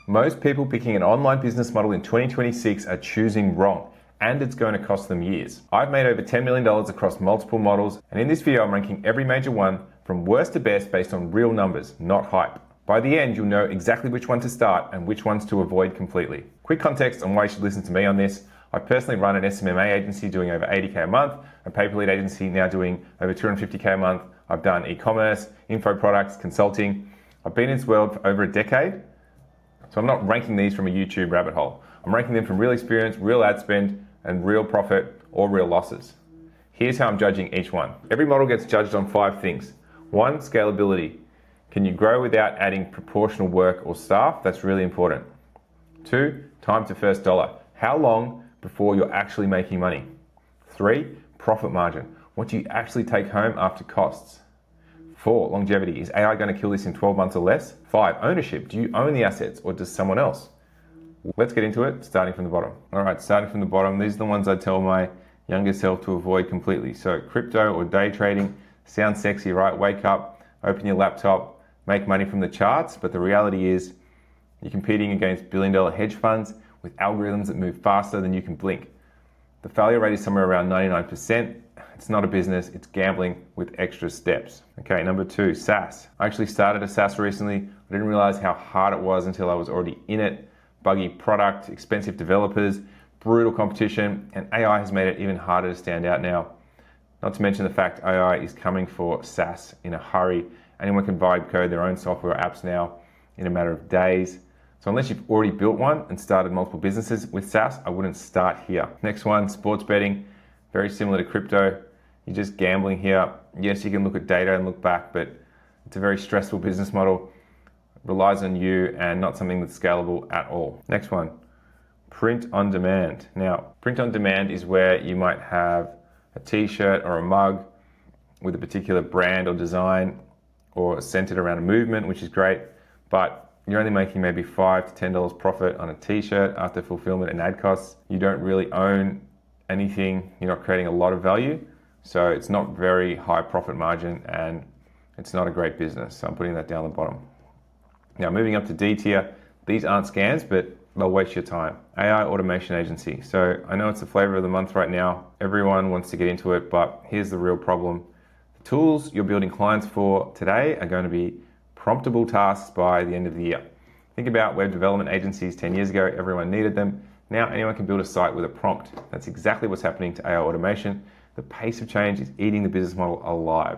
Most people picking an online business model in 2026 are choosing wrong, and it's going to cost them years. I've made over $10 million across multiple models, and in this video I'm ranking every major one from worst to best based on real numbers, not hype. By the end, you'll know exactly which one to start and which ones to avoid completely. Quick context on why you should listen to me on this. I personally run an SMMA agency doing over 80K a month, a paper lead agency now doing over 250K a month. I've done e-commerce, info products, consulting. I've been in this world for over a decade, so I'm not ranking these from a YouTube rabbit hole. I'm ranking them from real experience, real ad spend, and real profit or real losses. Here's how I'm judging each one. Every model gets judged on 5 things. 1, scalability. Can you grow without adding proportional work or staff? That's really important. 2, time to first dollar. How long before you're actually making money? 3, profit margin. What do you actually take home after costs? 4, longevity. Is AI going to kill this in 12 months or less? 5, ownership. Do you own the assets or does someone else? Let's get into it, starting from the bottom. All right, starting from the bottom, these are the ones I tell my younger self to avoid completely. So crypto or day trading sounds sexy, right? Wake up, open your laptop, make money from the charts, but the reality is you're competing against billion-dollar hedge funds with algorithms that move faster than you can blink. The failure rate is somewhere around 99%. It's not a business, it's gambling with extra steps. Okay, number 2, SaaS. I actually started a SaaS recently. I didn't realize how hard it was until I was already in it. Buggy product, expensive developers, brutal competition, and AI has made it even harder to stand out now. Not to mention the fact AI is coming for SaaS in a hurry. Anyone can vibe code their own software apps now in a matter of days. So unless you've already built one and started multiple businesses with SaaS, I wouldn't start here. Next one, sports betting. Very similar to crypto. You're just gambling here. Yes, you can look at data and look back, but it's a very stressful business model. It relies on you and not something that's scalable at all. Next one, print on demand. Now, print on demand is where you might have a t-shirt or a mug with a particular brand or design or centered around a movement, which is great, but you're only making maybe $5 to $10 profit on a t-shirt after fulfillment and ad costs. You don't really own anything. You're not creating a lot of value. So it's not very high profit margin and it's not a great business. So I'm putting that down the bottom. Now moving up to D tier, these aren't scams, but they'll waste your time. AI automation agency. So I know it's the flavor of the month right now. Everyone wants to get into it, but here's the real problem. The tools you're building clients for today are going to be promptable tasks by the end of the year. Think about web development agencies 10 years ago, everyone needed them. Now anyone can build a site with a prompt. That's exactly what's happening to AI automation. The pace of change is eating the business model alive.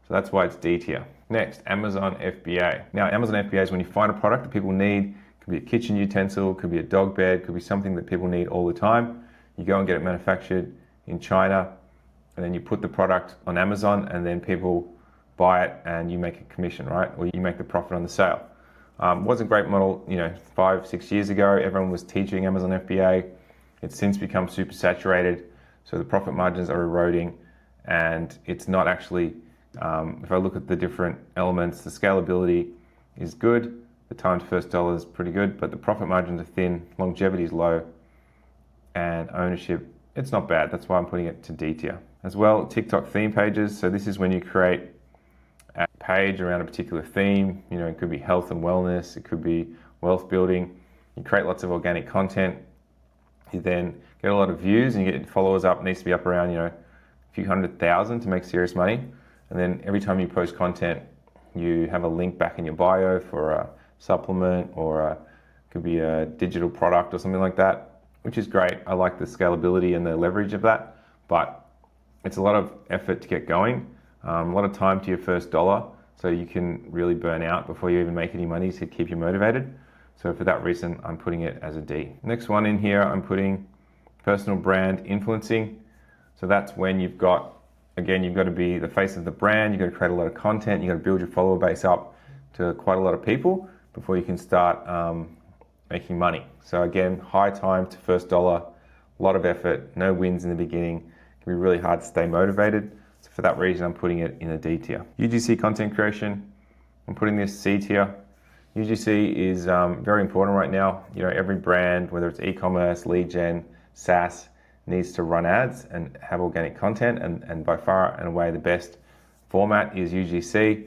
So that's why it's D tier. Next, Amazon FBA. Now Amazon FBA is when you find a product that people need. Could be a kitchen utensil, could be a dog bed, could be something that people need all the time. You go and get it manufactured in China, and then you put the product on Amazon, and then people buy it and you make a commission, right? Or you make the profit on the sale. Was a great model, 5-6 years ago. Everyone was teaching Amazon FBA. It's since become super saturated, so the profit margins are eroding, and it's not actually, if I look at the different elements, the scalability is good, the time to first dollar is pretty good, but the profit margins are thin, longevity is low, and ownership, it's not bad. That's why I'm putting it to D tier. As well, TikTok theme pages. So this is when you create a page around a particular theme. It could be health and wellness, it could be wealth building. You create lots of organic content. You then get a lot of views and you get followers up. It needs to be up around, a few 100,000 to make serious money. And then every time you post content, you have a link back in your bio for a supplement or it could be a digital product or something like that, which is great. I like the scalability and the leverage of that, but it's a lot of effort to get going. A lot of time to your first dollar, so you can really burn out before you even make any money to keep you motivated. So for that reason, I'm putting it as a D. Next one in here, I'm putting personal brand influencing. So that's when you've got to be the face of the brand, you've got to create a lot of content, you've got to build your follower base up to quite a lot of people before you can start making money. So again, high time to first dollar, a lot of effort, no wins in the beginning. It can be really hard to stay motivated. So for that reason, I'm putting it in a D tier. UGC content creation, I'm putting this C tier. UGC is very important right now. Every brand, whether it's e-commerce, lead gen, SaaS, needs to run ads and have organic content. And by far and away, the best format is UGC,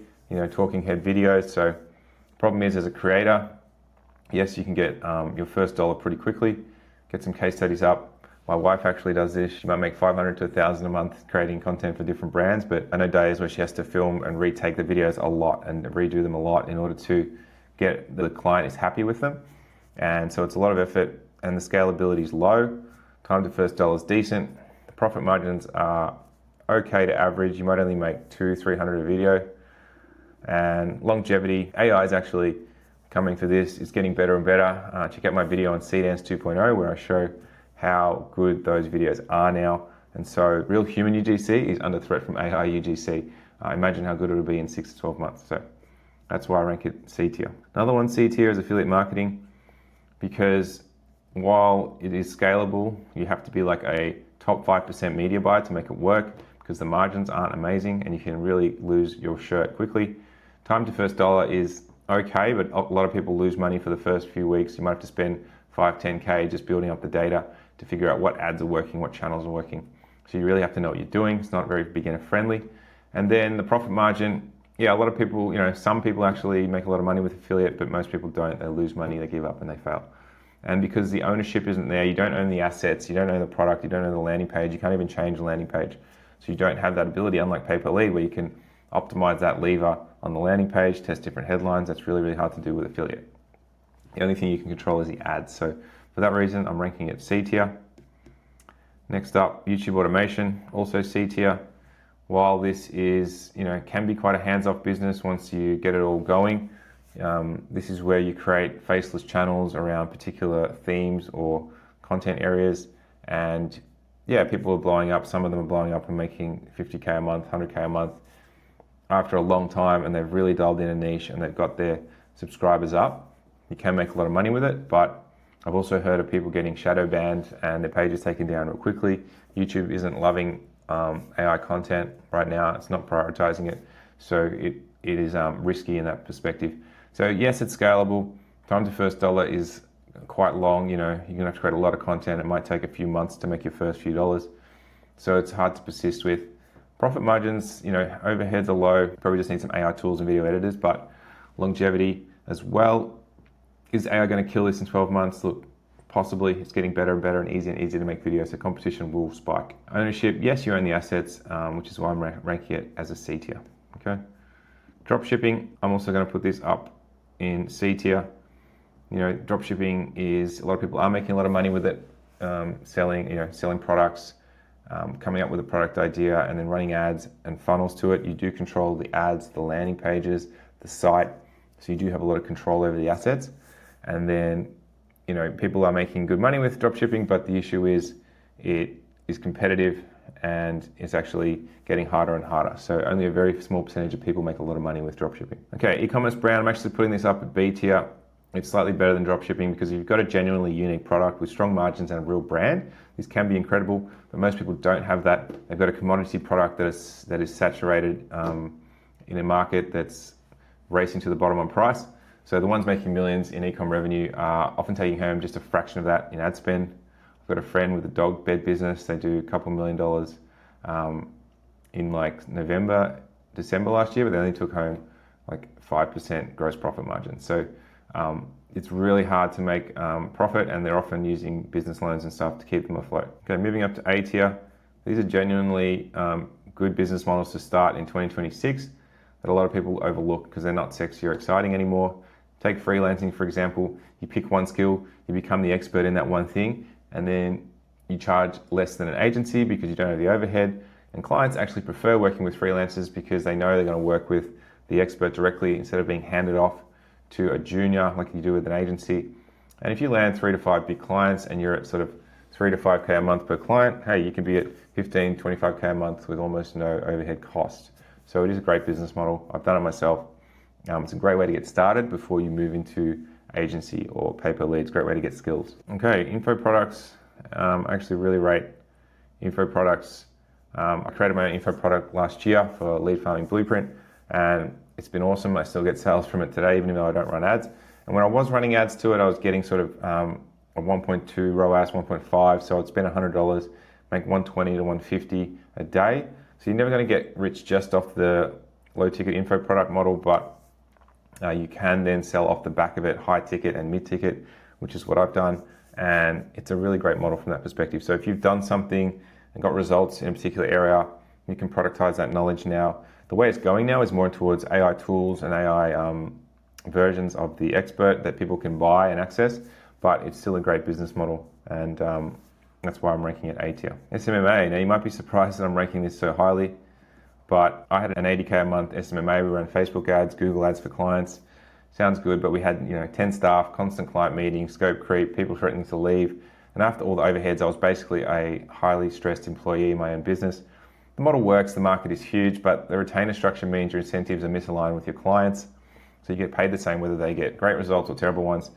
talking head videos. So problem is, as a creator, Yes, you can get your first dollar pretty quickly, get some case studies up. My wife actually does this. She might make 500 to 1,000 a month creating content for different brands, but I know days where she has to film and retake the videos a lot and redo them a lot in order to get the client is happy with them. And so it's a lot of effort, and the scalability is low. Time to first dollar is decent. The profit margins are okay to average. You might only make 200-300 a video. And longevity, AI is actually coming for this. It's getting better and better. Check out my video on Seedance 2.0 where I show how good those videos are now. And so real human UGC is under threat from AI UGC. Imagine how good it'll be in 6 to 12 months. So that's why I rank it C tier. Another one, C tier, is affiliate marketing, because while it is scalable, you have to be like a top 5% media buyer to make it work, because the margins aren't amazing and you can really lose your shirt quickly. Time to first dollar is okay, but a lot of people lose money for the first few weeks. You might have to spend 5-10K just building up the data to figure out what ads are working, what channels are working. So you really have to know what you're doing. It's not very beginner friendly. And then the profit margin, yeah, a lot of people, some people actually make a lot of money with affiliate, but most people don't. They lose money, they give up, and they fail. And because the ownership isn't there, you don't own the assets, you don't own the product, you don't own the landing page, you can't even change the landing page. So you don't have that ability, unlike pay-per-lead, where you can optimize that lever on the landing page, test different headlines. That's really, really hard to do with affiliate. The only thing you can control is the ads. So for that reason, I'm ranking it C tier. Next up, YouTube automation, also C tier. While this is, can be quite a hands-off business once you get it all going, this is where you create faceless channels around particular themes or content areas. And yeah, people are blowing up. Some of them are blowing up and making 50K a month, 100K a month after a long time, and they've really dialed in a niche and they've got their subscribers up. You can make a lot of money with it, but I've also heard of people getting shadow banned and their pages taken down real quickly. YouTube isn't loving AI content right now. It's not prioritizing it. So it is risky in that perspective. So yes, it's scalable. Time to first dollar is quite long. You're gonna have to create a lot of content. It might take a few months to make your first few dollars. So it's hard to persist with. Profit margins, overheads are low. Probably just need some AI tools and video editors, but longevity as well. Is AI going to kill this in 12 months? Look, possibly. It's getting better and better and easier to make videos, so competition will spike. Ownership, yes, you own the assets, which is why I'm ranking it as a C tier. Okay. Dropshipping, I'm also going to put this up in C tier. Dropshipping is, a lot of people are making a lot of money with it, selling products, coming up with a product idea and then running ads and funnels to it. You do control the ads, the landing pages, the site, so you do have a lot of control over the assets. And then, people are making good money with dropshipping, but the issue is it is competitive and it's actually getting harder and harder. So only a very small percentage of people make a lot of money with dropshipping. Okay, e-commerce brand, I'm actually putting this up at B tier. It's slightly better than dropshipping because you've got a genuinely unique product with strong margins and a real brand. These can be incredible, but most people don't have that. They've got a commodity product that is saturated in a market that's racing to the bottom on price. So the ones making millions in e-com revenue are often taking home just a fraction of that in ad spend. I've got a friend with a dog bed business. They do a couple $1 million in like November, December last year, but they only took home like 5% gross profit margin. So it's really hard to make profit, and they're often using business loans and stuff to keep them afloat. Okay, moving up to A tier. These are genuinely good business models to start in 2026 that a lot of people overlook because they're not sexy or exciting anymore. Take freelancing, for example. You pick one skill, you become the expert in that one thing, and then you charge less than an agency because you don't have the overhead. And clients actually prefer working with freelancers because they know they're going to work with the expert directly instead of being handed off to a junior like you do with an agency. And if you land 3 to 5 big clients and you're at sort of 3 to 5K a month per client, hey, you can be at 15, 25K a month with almost no overhead cost. So it is a great business model. I've done it myself. It's a great way to get started before you move into agency or pay-per-leads. Great way to get skills. Okay, info products. I actually really rate info products. I created my own info product last year for Lead Farming Blueprint, and it's been awesome. I still get sales from it today, even though I don't run ads. And when I was running ads to it, I was getting sort of a 1.2 ROAS, 1.5. So I'd spend $100, make 120 to 150 a day. So you're never going to get rich just off the low ticket info product model, but You can then sell off the back of it high ticket and mid ticket, which is what I've done. And it's a really great model from that perspective. So if you've done something and got results in a particular area, you can productize that knowledge now. The way it's going now is more towards AI tools and AI versions of the expert that people can buy and access, but it's still a great business model. And that's why I'm ranking it A tier. SMMA, now you might be surprised that I'm ranking this so highly, but I had an 80K a month SMMA. We ran Facebook ads, Google ads for clients. Sounds good, but we had 10 staff, constant client meetings, scope creep, people threatening to leave. And after all the overheads, I was basically a highly stressed employee in my own business. The model works, the market is huge, but the retainer structure means your incentives are misaligned with your clients. So you get paid the same whether they get great results or terrible ones.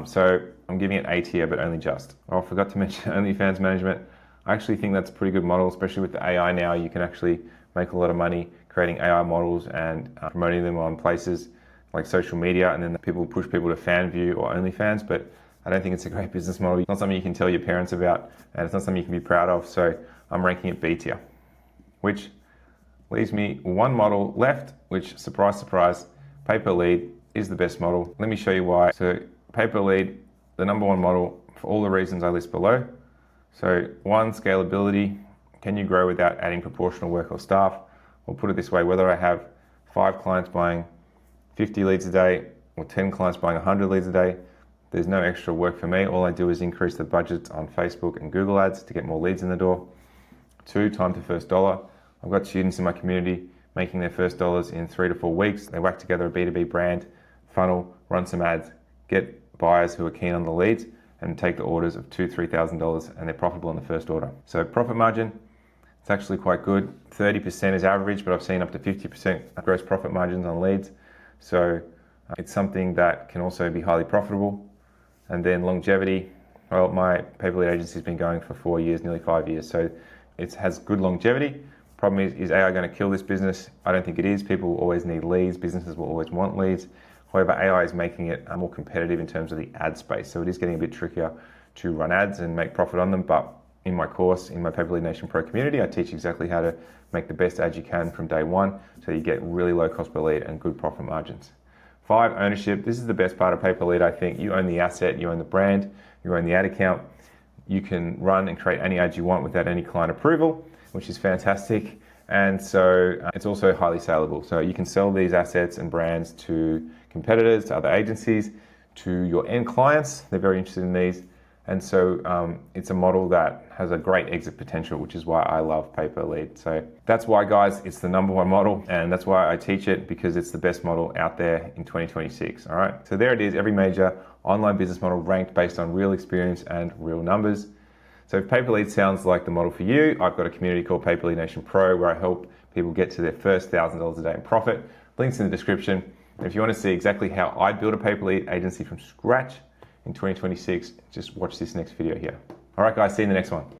So I'm giving it A tier, but only just. Oh, I forgot to mention OnlyFans management. I actually think that's a pretty good model, especially with the AI now. You can actually make a lot of money creating AI models and promoting them on places like social media, and then people push people to FanView or OnlyFans, but I don't think it's a great business model. It's not something you can tell your parents about, and it's not something you can be proud of, so I'm ranking it B tier, which leaves me one model left, which, surprise, surprise, pay-per-lead is the best model. Let me show you why. So pay-per-lead, the number one model for all the reasons I list below. So one, scalability. Can you grow without adding proportional work or staff? Or put it this way, whether I have 5 clients buying 50 leads a day or 10 clients buying 100 leads a day, there's no extra work for me. All I do is increase the budgets on Facebook and Google ads to get more leads in the door. 2, time to first dollar. I've got students in my community making their first dollars in 3 to 4 weeks. They whack together a B2B brand, funnel, run some ads, get buyers who are keen on the leads, and take the orders of $2,000, $3,000, and they're profitable on the first order. So profit margin, it's actually quite good. 30% is average, but I've seen up to 50% gross profit margins on leads. So it's something that can also be highly profitable. And then longevity, well, my pay-per-lead agency has been going for 4 years, nearly 5 years. So it has good longevity. Problem is AI going to kill this business? I don't think it is. People will always need leads. Businesses will always want leads. However, AI is making it more competitive in terms of the ad space. So it is getting a bit trickier to run ads and make profit on them. But in my course, in my Pay-Per-Lead Nation Pro community, I teach exactly how to make the best ads you can from day one, so you get really low cost per lead and good profit margins. 5, ownership. This is the best part of pay-per-lead, I think. You own the asset, you own the brand, you own the ad account. You can run and create any ads you want without any client approval, which is fantastic. And so it's also highly saleable. So you can sell these assets and brands to competitors, to other agencies, to your end clients. They're very interested in these. And so it's a model that has a great exit potential, which is why I love pay-per-lead. So that's why, guys, it's the number one model, and that's why I teach it, because it's the best model out there in 2026. All right. So there it is, every major online business model ranked based on real experience and real numbers. So if pay-per-lead sounds like the model for you, I've got a community called Pay-Per-Lead Nation Pro where I help people get to their first $1,000 a day in profit. Links in the description. And if you want to see exactly how I build a pay-per-lead agency from scratch in 2026, just watch this next video here. All right, guys, see you in the next one.